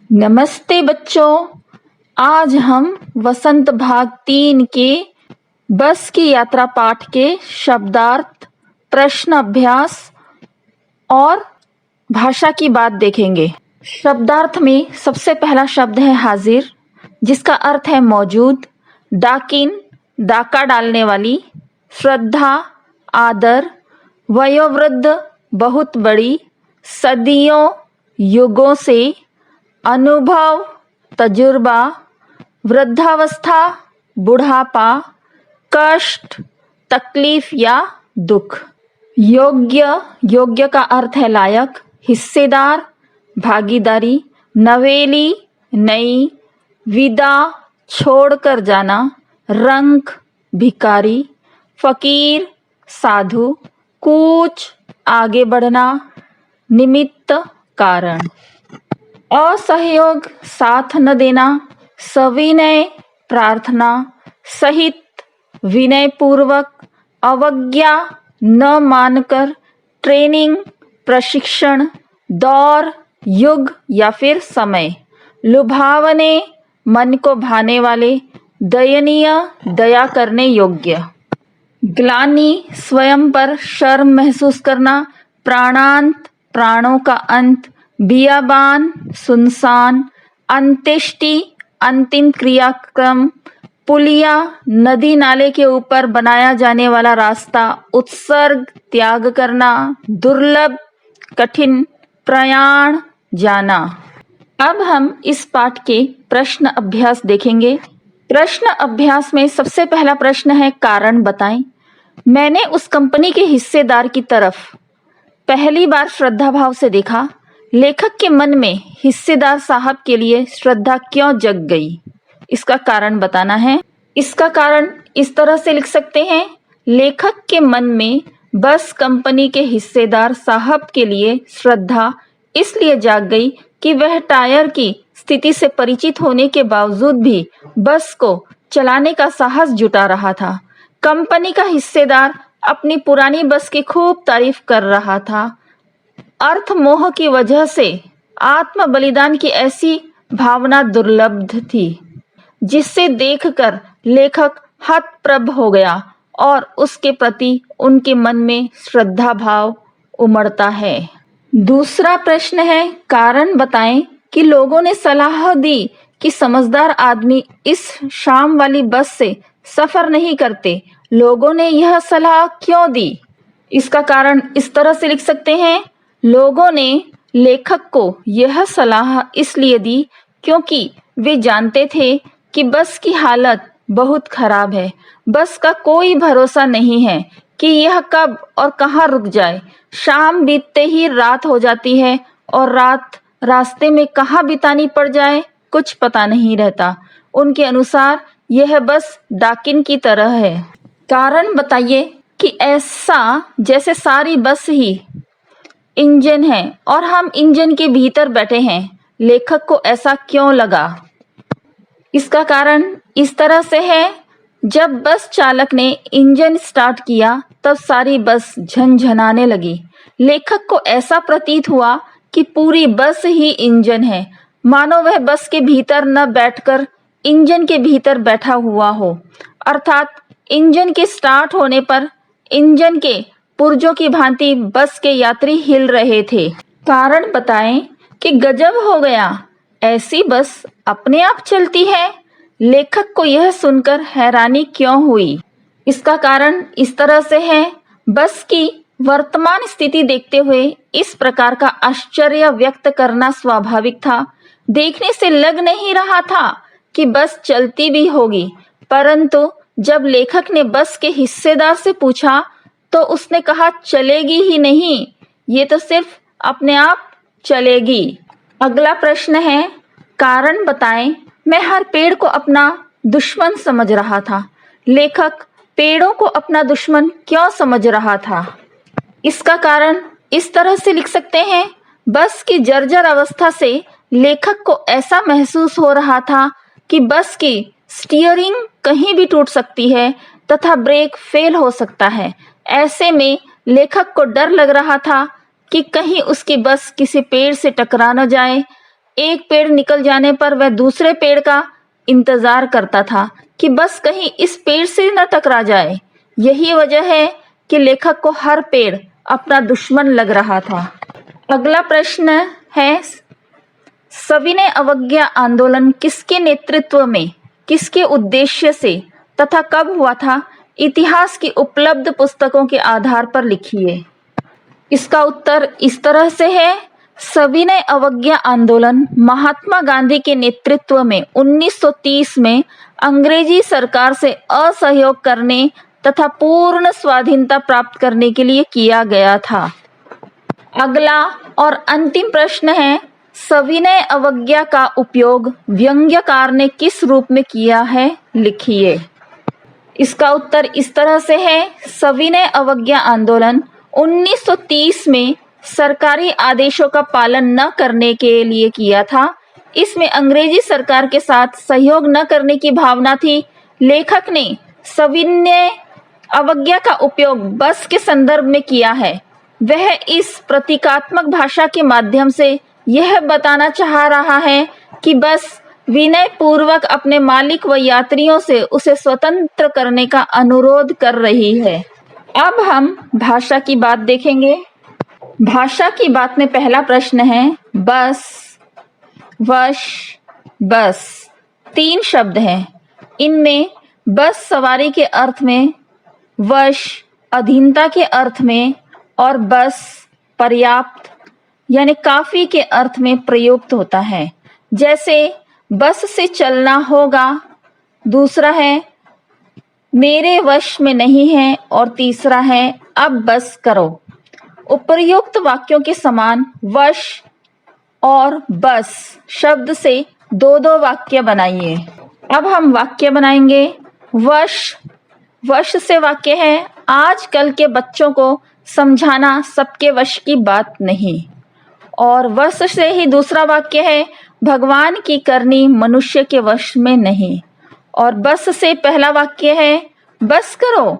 नमस्ते बच्चों। आज हम वसंत भाग 3 के बस की यात्रा पाठ के शब्दार्थ, प्रश्न अभ्यास और भाषा की बात देखेंगे। शब्दार्थ में सबसे पहला शब्द है हाजिर, जिसका अर्थ है मौजूद। डाकिन, डाका डालने वाली। श्रद्धा, आदर। वयोवृद्ध, बहुत बड़ी। सदियों, युगों से। अनुभव, तजुर्बा। वृद्धावस्था, बुढ़ापा। कष्ट, तकलीफ या दुख। योग्य, योग्य का अर्थ है लायक। हिस्सेदार, भागीदारी। नवेली, नई। विदा, छोड़कर जाना। रंक, भिखारी। फकीर, साधु। कूच, आगे बढ़ना। निमित्त, कारण। असहयोग, साथ न देना। सविनय, प्रार्थना। सहित, विनय पूर्वक। अवज्ञा, न मानकर। ट्रेनिंग, प्रशिक्षण। दौर, युग या फिर समय। लुभावने, मन को भाने वाले। दयनीय, दया करने योग्य। ग्लानि, स्वयं पर शर्म महसूस करना। प्राणांत, प्राणों का अंत। बियाबान, सुनसान। अंत्येष्टि, अंतिम क्रियाक्रम। पुलिया, नदी नाले के ऊपर बनाया जाने वाला रास्ता। उत्सर्ग, त्याग करना। दुर्लभ, कठिन। प्रयाण, जाना। अब हम इस पाठ के प्रश्न अभ्यास देखेंगे। प्रश्न अभ्यास में सबसे पहला प्रश्न है, कारण बताएं। मैंने उस कंपनी के हिस्सेदार की तरफ पहली बार श्रद्धा भाव से देखा। लेखक के मन में हिस्सेदार साहब के लिए श्रद्धा क्यों जग गई, इसका कारण बताना है। इसका कारण इस तरह से लिख सकते हैं। लेखक के मन में बस कंपनी के हिस्सेदार साहब के लिए श्रद्धा इसलिए जाग गई कि वह टायर की स्थिति से परिचित होने के बावजूद भी बस को चलाने का साहस जुटा रहा था। कंपनी का हिस्सेदार अपनी पुरानी बस की खूब तारीफ कर रहा था। अर्थ मोह की वजह से आत्म बलिदान की ऐसी भावना दुर्लभ थी, जिससे देखकर लेखक हतप्रभ हो गया और उसके प्रति उनके मन में श्रद्धा भाव उमड़ता है। दूसरा प्रश्न है, कारण बताएं कि लोगों ने सलाह दी कि समझदार आदमी इस शाम वाली बस से सफर नहीं करते। लोगों ने यह सलाह क्यों दी, इसका कारण इस तरह से लिख सकते हैं। लोगों ने लेखक को यह सलाह इसलिए दी क्योंकि वे जानते थे कि बस की हालत बहुत खराब है। बस का कोई भरोसा नहीं है कि यह कब और कहाँ रुक जाए। शाम बीतते ही रात हो जाती है और रात रास्ते में कहाँ बितानी पड़ जाए कुछ पता नहीं रहता। उनके अनुसार यह बस डाकिन की तरह है। कारण बताइए कि ऐसा जैसे सारी बस ही इंजन है और हम इंजन के भीतर बैठे हैं। लेखक को ऐसा क्यों लगा, इसका कारण इस तरह से है। जब बस चालक ने इंजन स्टार्ट किया तब सारी बस झनझनाने लगी। लेखक को ऐसा प्रतीत हुआ कि पूरी बस ही इंजन है, मानो वह बस के भीतर न बैठकर इंजन के भीतर बैठा हुआ हो। अर्थात इंजन के स्टार्ट होने पर इंजन के पुर्जों की भांति बस के यात्री हिल रहे थे। कारण बताएं कि गजब हो गया, ऐसी बस अपने आप चलती है। लेखक को यह सुनकर हैरानी क्यों हुई, इसका कारण इस तरह से है। बस की वर्तमान स्थिति देखते हुए इस प्रकार का आश्चर्य व्यक्त करना स्वाभाविक था। देखने से लग नहीं रहा था कि बस चलती भी होगी, परंतु जब लेखक ने बस के हिस्सेदार से पूछा तो उसने कहा चलेगी ही नहीं, ये तो सिर्फ अपने आप चलेगी। अगला प्रश्न है, कारण बताएं। मैं हर पेड़ को अपना दुश्मन समझ रहा था। लेखक पेड़ों को अपना दुश्मन क्यों समझ रहा था, इसका कारण इस तरह से लिख सकते हैं। बस की जर्जर अवस्था से लेखक को ऐसा महसूस हो रहा था कि बस की स्टीयरिंग कहीं भी टूट सकती है तथा ब्रेक फेल हो सकता है। ऐसे में लेखक को डर लग रहा था कि कहीं उसकी बस किसी पेड़ से टकरा न जाए। एक पेड़ निकल जाने पर वह दूसरे पेड़ का इंतजार करता था कि बस कहीं इस पेड़ से न टकरा जाए। यही वजह है कि लेखक को हर पेड़ अपना दुश्मन लग रहा था। अगला प्रश्न है, सविनय अवज्ञा आंदोलन किसके नेतृत्व में, किसके उद्देश्य से तथा कब हुआ था? इतिहास की उपलब्ध पुस्तकों के आधार पर लिखिए। इसका उत्तर इस तरह से है, सविनय अवज्ञा आंदोलन महात्मा गांधी के नेतृत्व में 1930 में अंग्रेजी सरकार से असहयोग करने तथा पूर्ण स्वाधीनता प्राप्त करने के लिए किया गया था। अगला और अंतिम प्रश्न है, सविनय अवज्ञा का उपयोग व्यंग्यकार ने किस रूप में किया है? लिखिए। इसका उत्तर इस तरह से है, सविनय अवज्ञा आंदोलन 1930 में सरकारी आदेशों का पालन न करने के लिए किया था। इसमें अंग्रेजी सरकार के साथ सहयोग न करने की भावना थी। लेखक ने सविनय अवज्ञा का उपयोग बस के संदर्भ में किया है। वह इस प्रतीकात्मक भाषा के माध्यम से यह बताना चाह रहा है कि बस विनय पूर्वक अपने मालिक व यात्रियों से उसे स्वतंत्र करने का अनुरोध कर रही है। अब हम भाषा की बात देखेंगे। भाषा की बात में पहला प्रश्न है, बस, वश, बस 3 शब्द हैं। इनमें बस सवारी के अर्थ में, वश अधीनता के अर्थ में और बस पर्याप्त यानी काफी के अर्थ में प्रयुक्त होता है। जैसे बस से चलना होगा, दूसरा है मेरे वश में नहीं है और तीसरा है अब बस करो। उपर्युक्त वाक्यों के समान वश और बस शब्द से 2-2 वाक्य बनाइए। अब हम वाक्य बनाएंगे। वश से वाक्य है, आजकल के बच्चों को समझाना सबके वश की बात नहीं। और वश से ही दूसरा वाक्य है, भगवान की करनी मनुष्य के वश में नहीं। और बस से पहला वाक्य है, बस करो,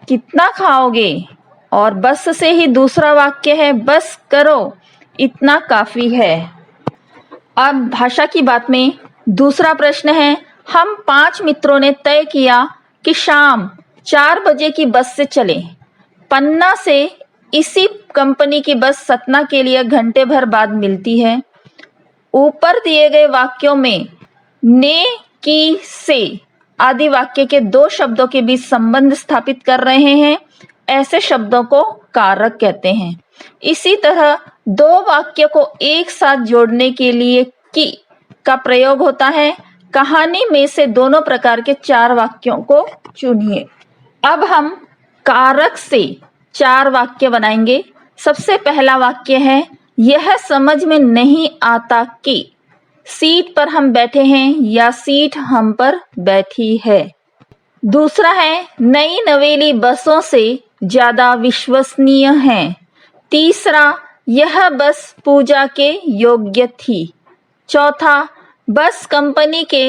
कितना खाओगे। और बस से ही दूसरा वाक्य है, बस करो, इतना काफी है। अब भाषा की बात में दूसरा प्रश्न है, हम 5 मित्रों ने तय किया कि शाम 4 बजे की बस से चलें। पन्ना से इसी कंपनी की बस सतना के लिए घंटे भर बाद मिलती है। ऊपर दिए गए वाक्यों में ने, की, से आदि वाक्य के 2 शब्दों के बीच संबंध स्थापित कर रहे हैं। ऐसे शब्दों को कारक कहते हैं। इसी तरह 2 वाक्य को एक साथ जोड़ने के लिए की का प्रयोग होता है। कहानी में से दोनों प्रकार के 4 वाक्यों को चुनिए। अब हम कारक से 4 वाक्य बनाएंगे। सबसे पहला वाक्य है, यह समझ में नहीं आता कि सीट पर हम बैठे हैं या सीट हम पर बैठी है। दूसरा है, नई नवेली बसों से ज्यादा विश्वसनीय है। तीसरा, यह बस पूजा के योग्य थी। चौथा, बस कंपनी के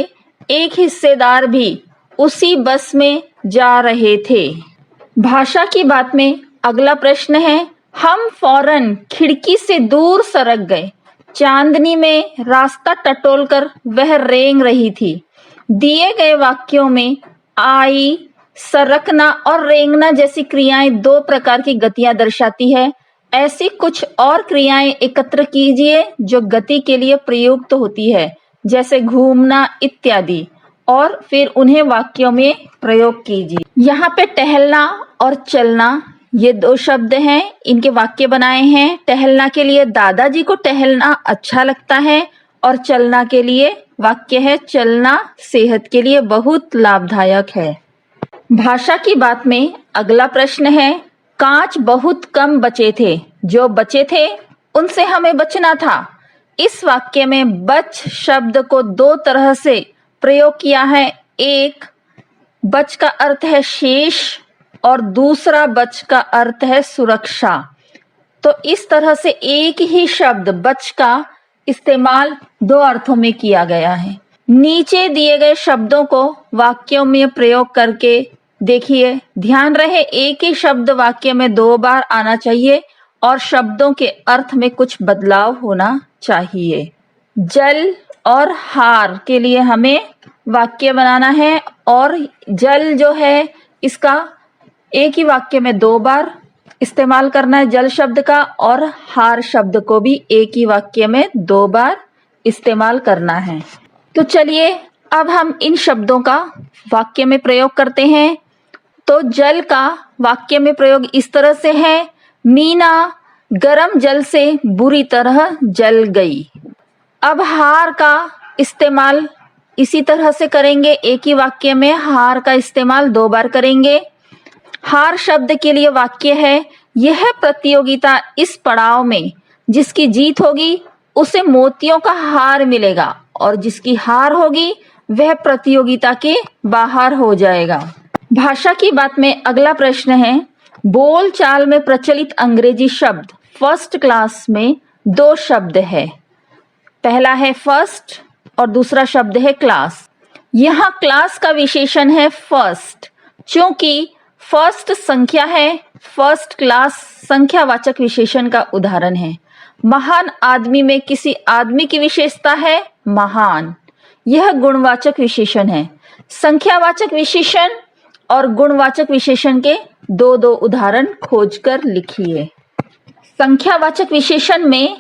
एक हिस्सेदार भी उसी बस में जा रहे थे। भाषा की बात में अगला प्रश्न है, हम फौरन खिड़की से दूर सरक गए। चांदनी में रास्ता टटोलकर वह रेंग रही थी। दिए गए वाक्यों में आई, सरकना और रेंगना जैसी क्रियाएं 2 प्रकार की गतियां दर्शाती है। ऐसी कुछ और क्रियाएं एकत्र कीजिए जो गति के लिए प्रयुक्त होती है, जैसे घूमना इत्यादि, और फिर उन्हें वाक्यों में प्रयोग कीजिए। यहाँ पे टहलना और चलना ये 2 शब्द हैं, इनके वाक्य बनाए हैं। टहलना के लिए, दादाजी को टहलना अच्छा लगता है, और चलना के लिए वाक्य है, चलना सेहत के लिए बहुत लाभदायक है। भाषा की बात में अगला प्रश्न है, कांच बहुत कम बचे थे, जो बचे थे उनसे हमें बचना था। इस वाक्य में बच शब्द को 2 तरह से प्रयोग किया है। एक, बच का अर्थ है शेष और दूसरा बच का अर्थ है सुरक्षा। तो इस तरह से एक ही शब्द बच का इस्तेमाल 2 अर्थों में किया गया है। नीचे दिए गए शब्दों को वाक्यों में प्रयोग करके देखिए। ध्यान रहे, एक ही शब्द वाक्य में 2 बार आना चाहिए और शब्दों के अर्थ में कुछ बदलाव होना चाहिए। जल और हार के लिए हमें वाक्य बनाना है और जल जो है इसका एक ही वाक्य में 2 बार इस्तेमाल करना है जल शब्द का, और हार शब्द को भी एक ही वाक्य में 2 बार इस्तेमाल करना है। तो चलिए अब हम इन शब्दों का वाक्य में प्रयोग करते हैं। तो जल का वाक्य में प्रयोग इस तरह से है, मीना गरम जल से बुरी तरह जल गई। अब हार का इस्तेमाल इसी तरह से करेंगे, एक ही वाक्य में हार का इस्तेमाल 2 बार करेंगे। हार शब्द के लिए वाक्य है, यह प्रतियोगिता इस पड़ाव में जिसकी जीत होगी उसे मोतियों का हार मिलेगा और जिसकी हार होगी वह प्रतियोगिता के बाहर हो जाएगा। भाषा की बात में अगला प्रश्न है, बोल चाल में प्रचलित अंग्रेजी शब्द फर्स्ट क्लास में 2 शब्द है। पहला है फर्स्ट और दूसरा शब्द है क्लास। यहाँ क्लास का विशेषण है फर्स्ट, क्योंकि फर्स्ट संख्या है, फर्स्ट क्लास संख्यावाचक विशेषण का उदाहरण है। महान आदमी में किसी आदमी की विशेषता है महान, यह गुणवाचक विशेषण है। संख्यावाचक विशेषण और गुणवाचक विशेषण के 2 उदाहरण खोजकर लिखिए। संख्यावाचक विशेषण में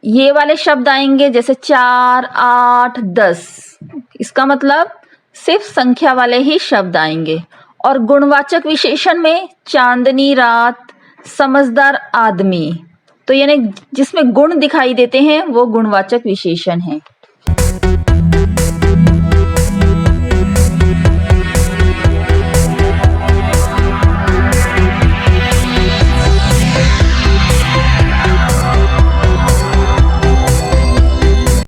ये वाले शब्द आएंगे जैसे 4, 8, 10, इसका मतलब सिर्फ संख्या वाले ही शब्द आएंगे। और गुणवाचक विशेषण में चांदनी रात, समझदार आदमी, तो यानी जिसमें गुण दिखाई देते हैं वो गुणवाचक विशेषण है।